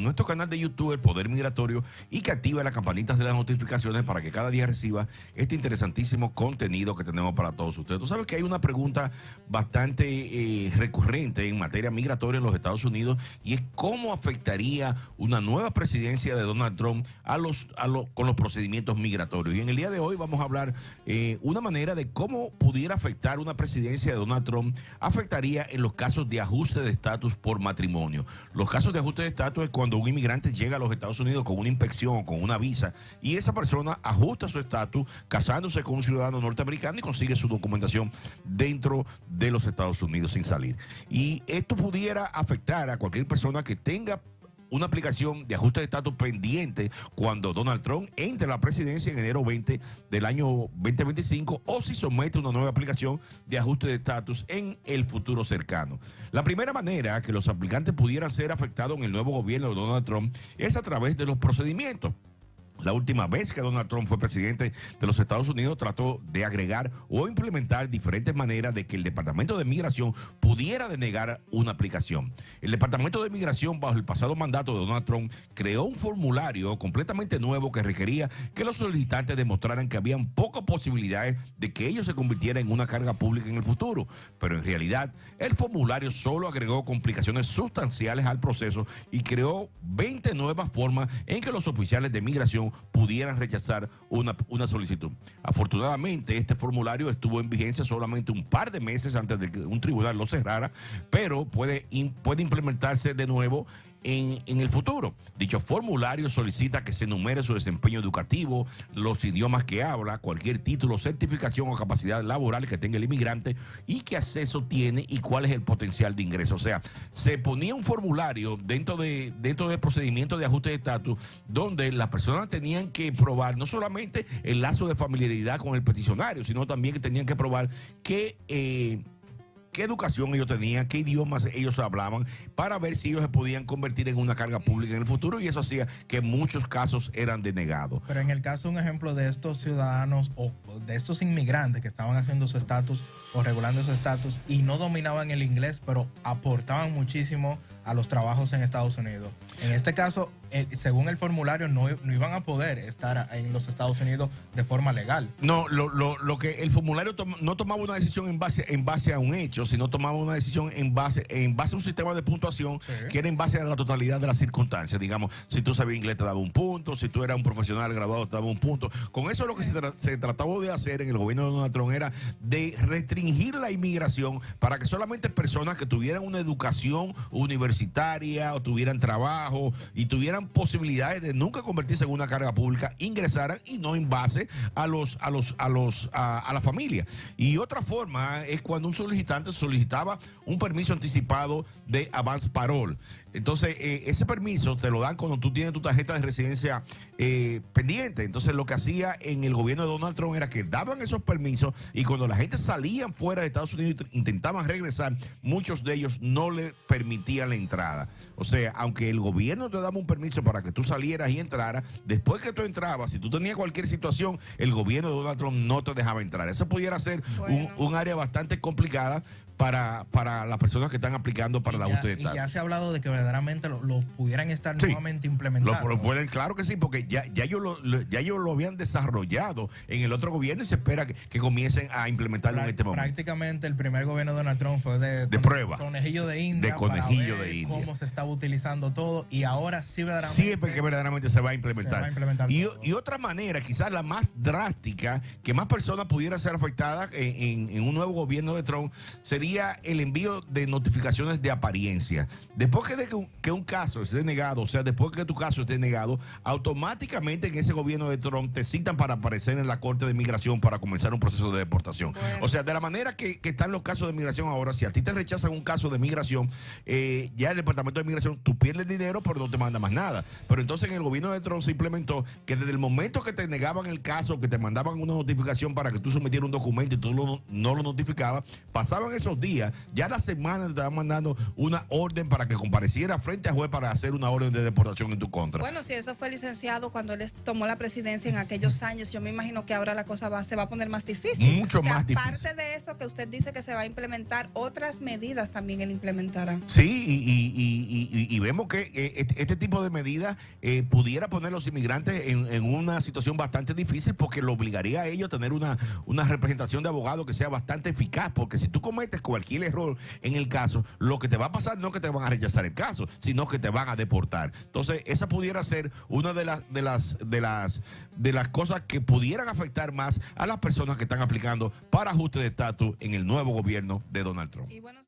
nuestro canal de YouTube, El Poder Migratorio, y que active las campanitas de las notificaciones para que cada día reciba este interesantísimo contenido que tenemos para todos ustedes. Tú sabes que hay una pregunta bastante recurrente en materia migratoria en los Estados Unidos, y es cómo afectaría una nueva presidencia de Donald Trump con los procedimientos migratorios. Y en el día de hoy vamos a hablar una manera de cómo pudiera afectar una presidencia de Donald Trump, afectaría en los casos de ajuste de estatus por matrimonio. Los casos de ajuste de estatus es cuando un inmigrante llega a los Estados Unidos con una inspección o con una visa, y esa persona ajusta su estatus casándose con un ciudadano norteamericano y consigue su documentación dentro de los Estados Unidos sin salir. Y esto pudiera afectar a cualquier persona que tenga una aplicación de ajuste de estatus pendiente cuando Donald Trump entre a la presidencia en enero 20 del año 2025, o si somete una nueva aplicación de ajuste de estatus en el futuro cercano. La primera manera que los aplicantes pudieran ser afectados en el nuevo gobierno de Donald Trump es a través de los procedimientos. La última vez que Donald Trump fue presidente de los Estados Unidos, trató de agregar o implementar diferentes maneras de que el Departamento de Migración pudiera denegar una aplicación. El Departamento de Migración, bajo el pasado mandato de Donald Trump, creó un formulario completamente nuevo que requería que los solicitantes demostraran que habían pocas posibilidades de que ellos se convirtieran en una carga pública en el futuro. Pero en realidad, el formulario solo agregó complicaciones sustanciales al proceso y creó 20 nuevas formas en que los oficiales de migración pudieran rechazar una solicitud. Afortunadamente, este formulario estuvo en vigencia solamente un par de meses antes de que un tribunal lo cerrara, pero puede implementarse de nuevo en el futuro. Dicho formulario solicita que se enumere su desempeño educativo, los idiomas que habla, cualquier título, certificación o capacidad laboral que tenga el inmigrante y qué acceso tiene y cuál es el potencial de ingreso. O sea, se ponía un formulario dentro del procedimiento de ajuste de estatus donde las personas tenían que probar no solamente el lazo de familiaridad con el peticionario, sino también que tenían que probar qué educación ellos tenían, qué idiomas ellos hablaban, para ver si ellos se podían convertir en una carga pública en el futuro, y eso hacía que muchos casos eran denegados. Pero en el caso, un ejemplo de estos ciudadanos o de estos inmigrantes que estaban haciendo su estatus o regulando su estatus y no dominaban el inglés, pero aportaban muchísimo a los trabajos en Estados Unidos. En este caso, según el formulario, no iban a poder estar en los Estados Unidos de forma legal. No, lo que el formulario no tomaba una decisión en base a un hecho, sino tomaba una decisión en base a un sistema de puntuación, sí, que era en base a la totalidad de las circunstancias. Digamos, si tú sabías inglés te daba un punto, si tú eras un profesional graduado te daba un punto. Con eso lo que se trataba de hacer en el gobierno de Donald Trump era de restringir la inmigración para que solamente personas que tuvieran una educación universitaria o tuvieran trabajo y tuvieran posibilidades de nunca convertirse en una carga pública ingresaran, y no en base a la familia. Y otra forma es cuando un solicitante solicitaba un permiso anticipado de avance parole. Entonces, ese permiso te lo dan cuando tú tienes tu tarjeta de residencia pendiente. Entonces, lo que hacía en el gobierno de Donald Trump era que daban esos permisos, y cuando la gente salían fuera de Estados Unidos y intentaban regresar, muchos de ellos no le permitían la entrada. O sea, aunque el gobierno te daba un permiso para que tú salieras y entraras, después que tú entrabas, si tú tenías cualquier situación, el gobierno de Donald Trump no te dejaba entrar. Eso pudiera ser un área bastante complicada para las personas que están aplicando para el ajuste de estatus. Y ya se ha hablado de que verdaderamente lo pudieran estar nuevamente implementando. Lo pueden, claro que sí, porque ya ellos lo habían desarrollado en el otro gobierno, y se espera que comiencen a implementarlo en este momento. Prácticamente el primer gobierno de Donald Trump fue de prueba. Conejillo de India. De conejillo para ver de India. Cómo se estaba utilizando todo, y ahora sí verdaderamente. Sí, porque verdaderamente se va a implementar. Y otra manera, quizás la más drástica, que más personas pudieran ser afectadas en un nuevo gobierno de Trump, sería el envío de notificaciones de apariencia. Después que un caso esté negado, o sea, después que tu caso esté negado, automáticamente en ese gobierno de Trump te citan para aparecer en la Corte de Migración para comenzar un proceso de deportación. Bueno. O sea, de la manera que están los casos de migración ahora, si a ti te rechazan un caso de migración, ya el Departamento de Migración, tú pierdes dinero, pero no te manda más nada. Pero entonces en el gobierno de Trump se implementó que desde el momento que te negaban el caso, que te mandaban una notificación para que tú sometieras un documento y tú no lo notificabas, pasaban esos unos días, ya la semana te estaban mandando una orden para que compareciera frente al juez para hacer una orden de deportación en tu contra. Bueno, si eso fue licenciado cuando él tomó la presidencia en aquellos años, yo me imagino que ahora la cosa se va a poner más difícil. Mucho más difícil. Aparte de eso que usted dice que se va a implementar, otras medidas también él implementará. Sí, y vemos que este tipo de medidas pudiera poner a los inmigrantes en una situación bastante difícil, porque lo obligaría a ellos a tener una representación de abogado que sea bastante eficaz, porque si tú cometes cualquier error en el caso, lo que te va a pasar no es que te van a rechazar el caso, sino que te van a deportar. Entonces, esa pudiera ser una de las cosas que pudieran afectar más a las personas que están aplicando para ajuste de estatus en el nuevo gobierno de Donald Trump. Y bueno,